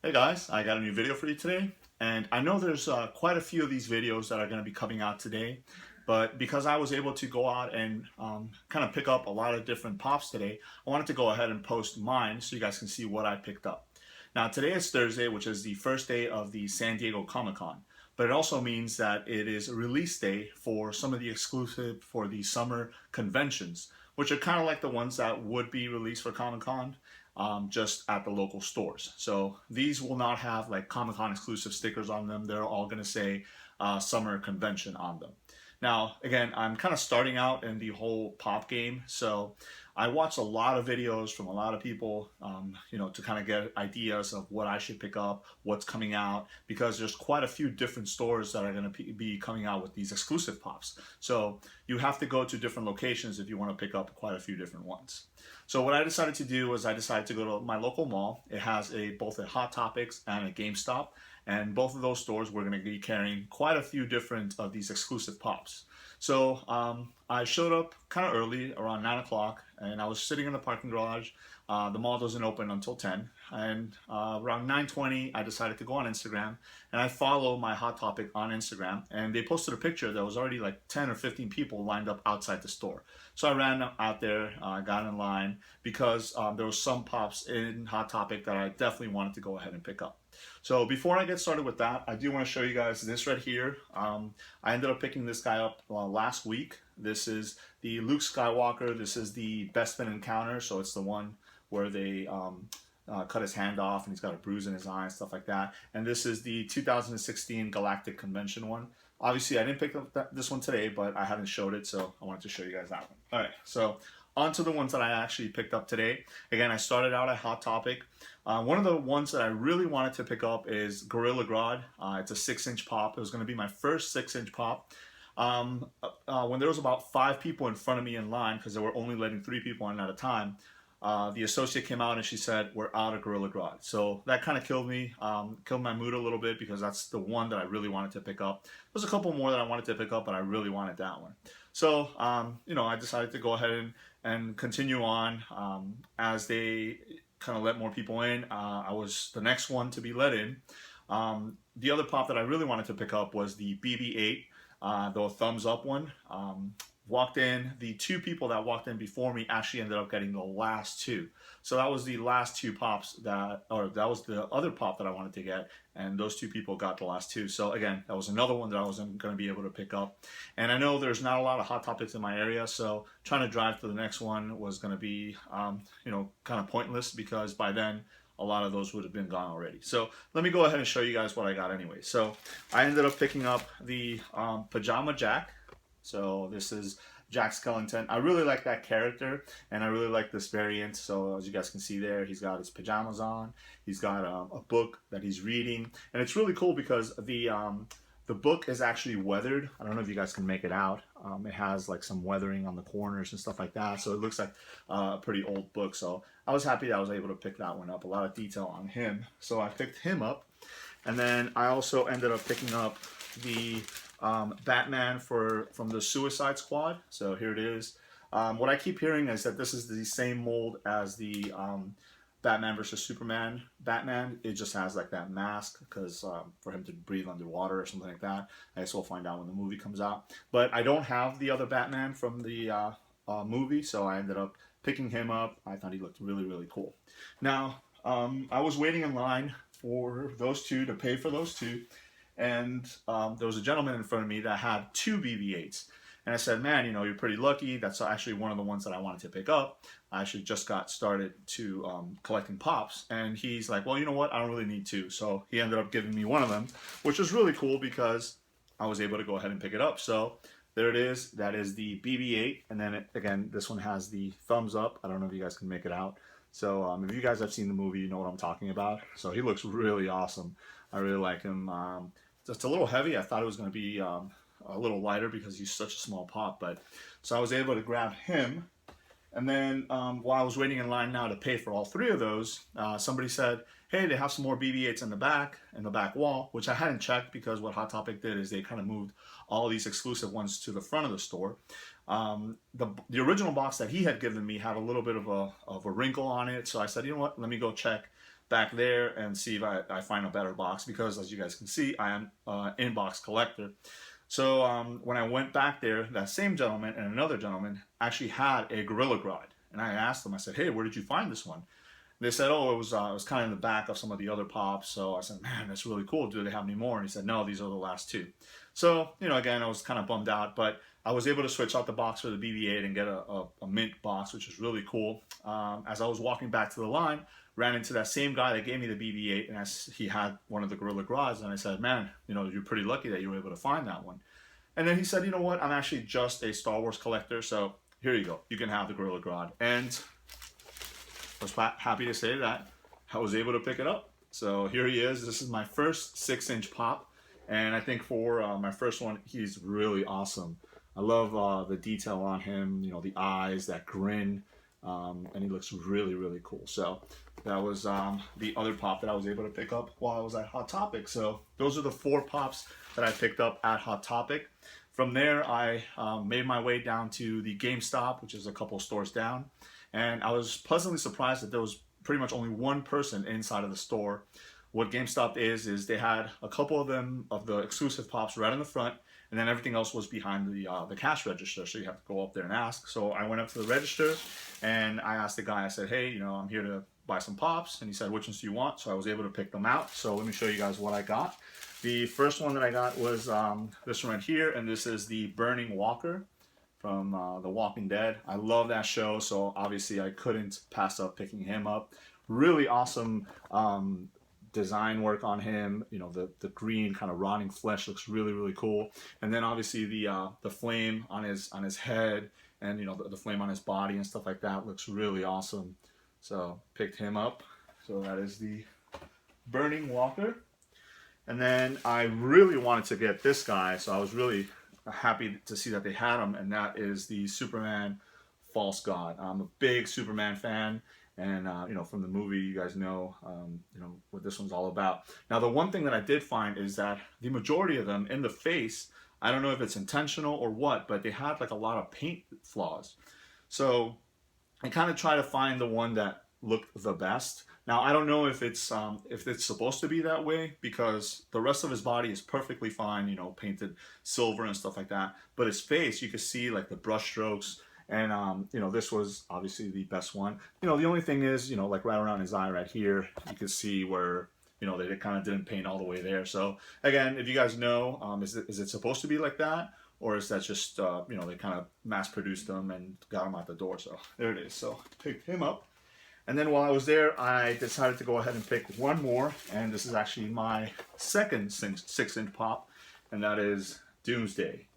Hey guys, I got a new video for you today, and I know there's quite a few of these videos that are going to be coming out today, but because I was able to go out and kind of pick up a lot of different pops today, I wanted to go ahead and post mine so you guys can see what I picked up. Now today is Thursday, which is the first day of the San Diego Comic-Con, but it also means that it is a release day for some of the exclusive for the summer conventions, which are kind of like the ones that would be released for Comic-Con, just at the local stores. So these will not have like Comic-Con exclusive stickers on them. They're all going to say summer convention on them. Now, again, I'm kind of starting out in the whole pop game, so I watched a lot of videos from a lot of people, to kind of get ideas of what I should pick up, what's coming out, because there's quite a few different stores that are going to be coming out with these exclusive pops. So you have to go to different locations if you want to pick up quite a few different ones. So what I decided to do was I decided to go to my local mall. It has both a Hot Topics and a GameStop. And both of those stores we're going to be carrying quite a few different of these exclusive pops. So I showed up kind of early, around 9 o'clock, and I was sitting in the parking garage. The mall doesn't open until 10. And around 9:20, I decided to go on Instagram. And I follow my Hot Topic on Instagram. And they posted a picture that was already like 10 or 15 people lined up outside the store. So I ran out there, got in line, because there was some pops in Hot Topic that I definitely wanted to go ahead and pick up. So before I get started with that, I do want to show you guys this right here. I ended up picking this guy up last week. This is the Luke Skywalker. This is the Best Fin Encounter, so it's the one where they cut his hand off and he's got a bruise in his eye and stuff like that. And this is the 2016 Galactic Convention one. Obviously, I didn't pick up this one today, but I haven't showed it, so I wanted to show you guys that one. All right, so on to the ones that I actually picked up today. Again, I started out at Hot Topic. One of the ones that I really wanted to pick up is Gorilla Grodd. It's a 6-inch pop. It was going to be my first 6-inch pop. When there was about 5 people in front of me in line, because they were only letting 3 people in at a time, the associate came out and she said, "We're out of Gorilla Grodd." So that kind of killed me, killed my mood a little bit, because that's the one that I really wanted to pick up. There's a couple more that I wanted to pick up, but I really wanted that one. So, I decided to go ahead and continue on as they kind of let more people in. I was the next one to be let in. The other pop that I really wanted to pick up was the BB8, the thumbs up one. Walked in, the 2 people that walked in before me actually ended up getting the last 2. So that was the last 2 pops that was the other pop that I wanted to get, and those 2 people got the last 2. So again, that was another one that I wasn't going to be able to pick up. And I know there's not a lot of Hot Topics in my area, so trying to drive to the next one was going to be, kind of pointless, because by then a lot of those would have been gone already. So let me go ahead and show you guys what I got anyway. So I ended up picking up the Pajama Jack. So this is Jack Skellington. I really like that character, and I really like this variant. So as you guys can see there, he's got his pajamas on. He's got a book that he's reading, and it's really cool because the book is actually weathered. I don't know if you guys can make it out. It has like some weathering on the corners and stuff like that, so it looks like a pretty old book. So I was happy that I was able to pick that one up. A lot of detail on him, so I picked him up. And then I also ended up picking up the Batman from the Suicide Squad. So here it is. What I keep hearing is that this is the same mold as the Batman versus Superman Batman. It just has like that mask, because for him to breathe underwater or something like that. I guess we'll find out when the movie comes out. But I don't have the other Batman from the movie, so I ended up picking him up. I thought he looked really, really cool. Now, I was waiting in line for those 2 to pay for those 2. And there was a gentleman in front of me that had 2 BB8s. And I said, "Man, you're pretty lucky. That's actually one of the ones that I wanted to pick up. I actually just got started to collecting pops." And he's like, "Well, you know what? I don't really need 2. So he ended up giving me one of them, which was really cool because I was able to go ahead and pick it up. So there it is. That is the BB8. And then, again, this one has the thumbs up. I don't know if you guys can make it out. So if you guys have seen the movie, you know what I'm talking about. So he looks really awesome. I really like him. It's a little heavy. I thought it was going to be a little lighter because he's such a small pop. But so I was able to grab him. And then while I was waiting in line now to pay for all 3 of those, somebody said, "Hey, they have some more BB8s in the back wall," which I hadn't checked, because what Hot Topic did is they kind of moved all these exclusive ones to the front of the store. The original box that he had given me had a little bit of a wrinkle on it. So I said, "You know what? Let me go check back there and see if I find a better box, because as you guys can see, I am an in-box collector. So when I went back there, that same gentleman and another gentleman actually had a Gorilla Grodd. And I asked them, I said, hey, where did you find this one? They said, oh, it was kind of in the back of some of the other pops. So I said, man, that's really cool. Do they have any more? And he said, no, these are the last two. So, you know, again, I was kind of bummed out, but I was able to switch out the box for the BB8 and get a mint box, which is really cool. As I was walking back to the line, ran into that same guy that gave me the BB8, and he had one of the Gorilla Grodds, and I said, man, you know, you're pretty lucky that you were able to find that one. And then he said, you know what, I'm actually just a Star Wars collector, so here you go. You can have the Gorilla Grodd. And I was happy to say that I was able to pick it up. So here he is. This is my first 6-inch pop, and I think for my first one, he's really awesome. I love the detail on him, you know, the eyes, that grin, and he looks really, really cool. So that was the other pop that I was able to pick up while I was at Hot Topic. So those are the 4 pops that I picked up at Hot Topic. From there, I made my way down to the GameStop, which is a couple stores down. And I was pleasantly surprised that there was pretty much only one person inside of the store. What GameStop is they had a couple of them of the exclusive pops right in the front, and then everything else was behind the cash register, so you have to go up there and ask. So I went up to the register, and I asked the guy, I said, hey, you know, I'm here to buy some pops, and he said, which ones do you want? So I was able to pick them out. So let me show you guys what I got. The first one that I got was this one right here, and this is the Burning Walker from The Walking Dead. I love that show, so obviously I couldn't pass up picking him up. Really awesome design work on him. You know, the green kind of rotting flesh looks really, really cool. And then obviously the flame on his head, and you know, the flame on his body and stuff like that looks really awesome. So picked him up. So that is the Burning Walker. And then I really wanted to get this guy, so I was really happy to see that they had him, and that is the Superman False God. I'm a big Superman fan, and you know, from the movie, you guys know, you know what this one's all about. Now, the one thing that I did find is that the majority of them in the face, I don't know if it's intentional or what, but they had like a lot of paint flaws. So I kind of try to find the one that looked the best. Now, I don't know if it's supposed to be that way, because the rest of his body is perfectly fine, you know, painted silver and stuff like that. But his face, you can see like the brush strokes, and you know, this was obviously the best one. You know, the only thing is, you know, like right around his eye right here, you can see where, you know, they kind of didn't paint all the way there. So again, if you guys know, is it supposed to be like that? Or is that just, you know, they kind of mass produced them and got them out the door? So there it is. So picked him up. And then while I was there, I decided to go ahead and pick one more. And this is actually my second 6-inch pop. And that is Doomsday.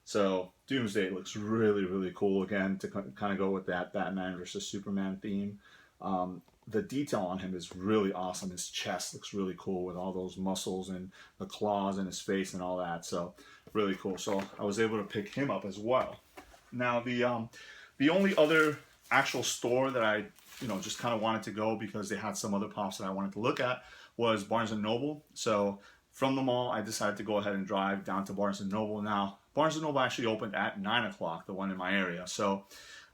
So Doomsday looks really, really cool. Again, to kind of go with that Batman versus Superman theme. The detail on him is really awesome. His chest looks really cool with all those muscles and the claws in his face and all that. So really cool. So I was able to pick him up as well. Now the only other actual store that I, you know, just kind of wanted to go because they had some other pops that I wanted to look at was Barnes & Noble. So from the mall, I decided to go ahead and drive down to Barnes & Noble. Now, Barnes & Noble actually opened at 9 o'clock, the one in my area. So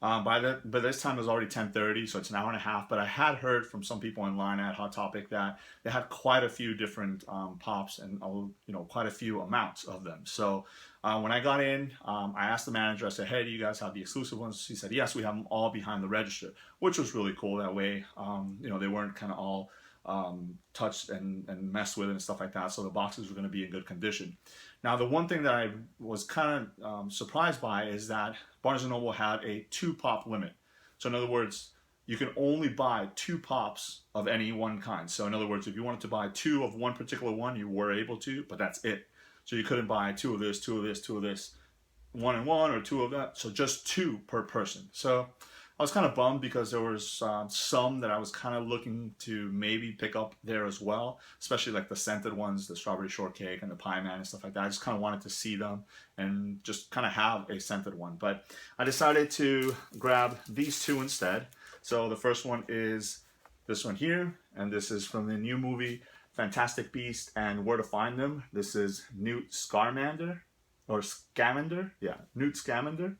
by this time it was already 10:30, so it's an hour and a half. But I had heard from some people online at Hot Topic that they had quite a few different pops and you know, quite a few amounts of them. So when I got in, I asked the manager. I said, "Hey, do you guys have the exclusive ones?" He said, "Yes, we have them all behind the register," which was really cool. That way, you know, they weren't kind of all touched and messed with and stuff like that. So the boxes were going to be in good condition. Now, the one thing that I was kind of surprised by is that Barnes & Noble had a 2-pop limit. So in other words, you can only buy 2 pops of any one kind. So in other words, if you wanted to buy 2 of one particular one, you were able to, but that's it. So you couldn't buy 2 of this, 2 of this, 2 of this, 1 and 1, or 2 of that. So just 2 per person. So I was kind of bummed because there was some that I was kind of looking to maybe pick up there as well, especially like the scented ones, the strawberry shortcake and the pie man and stuff like that. I just kind of wanted to see them and just kind of have a scented one. But I decided to grab these 2 instead. So the first one is this one here, and this is from the new movie Fantastic Beasts and Where to Find Them. This is Newt Scamander, or Scamander, yeah, Newt Scamander.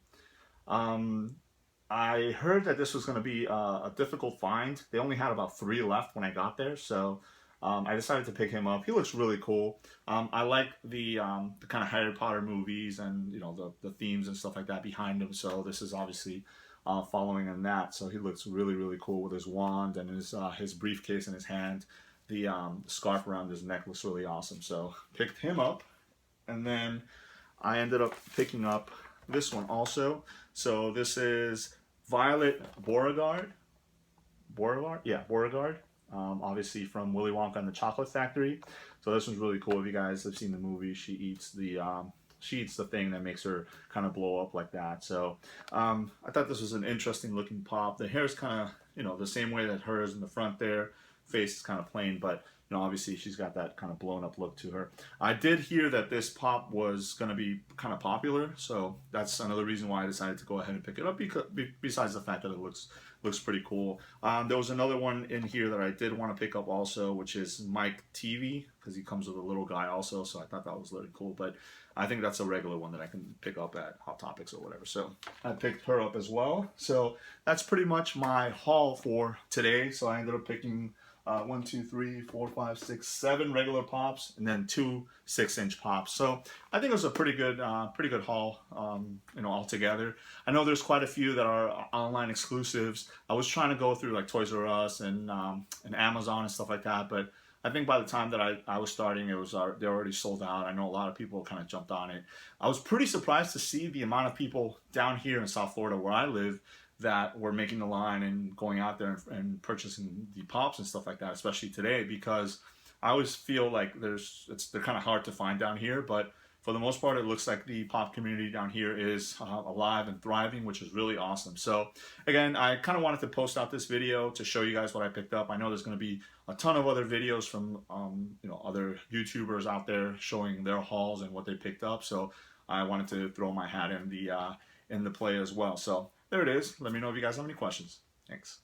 I heard that this was going to be a difficult find. They only had about 3 left when I got there, so I decided to pick him up. He looks really cool. I like the kind of Harry Potter movies and the themes and stuff like that behind him. So this is obviously following in that. So he looks really really cool with his wand and his briefcase in his hand. The scarf around his neck looks really awesome. So picked him up, and then I ended up picking up this one also. So this is Violet Beauregard. Beauregard? Yeah, Beauregard. Obviously from Willy Wonka and the Chocolate Factory. So this one's really cool. If you guys have seen the movie, she eats the thing that makes her kind of blow up like that. So I thought this was an interesting looking pop. The hair is kind of the same way that hers in the front there. Face is kind of plain, but obviously she's got that kind of blown up look to her. I did hear that this pop was going to be kind of popular, so that's another reason why I decided to go ahead and pick it up. Because besides the fact that it looks pretty cool, there was another one in here that I did want to pick up also, which is Mike TV, because he comes with a little guy also. So I thought that was really cool, but I think that's a regular one that I can pick up at Hot Topics or whatever. So I picked her up as well. So that's pretty much my haul for today. So I ended up picking 1, 2, 3, 4, 5, 6, 7 regular pops, and then 2 6-inch pops. So I think it was a pretty good haul, altogether. I know there's quite a few that are online exclusives. I was trying to go through like Toys R Us and Amazon and stuff like that, but I think by the time that I was starting, they're already sold out. I know a lot of people kind of jumped on it. I was pretty surprised to see the amount of people down here in South Florida where I live that were making the line and going out there and purchasing the pops and stuff like that, especially today, because I always feel like they're kind of hard to find down here, but for the most part, it looks like the pop community down here is alive and thriving, which is really awesome. So again, I kind of wanted to post out this video to show you guys what I picked up. I know there's going to be a ton of other videos from other YouTubers out there showing their hauls and what they picked up. So I wanted to throw my hat in the play as well. So there it is. Let me know if you guys have any questions. Thanks.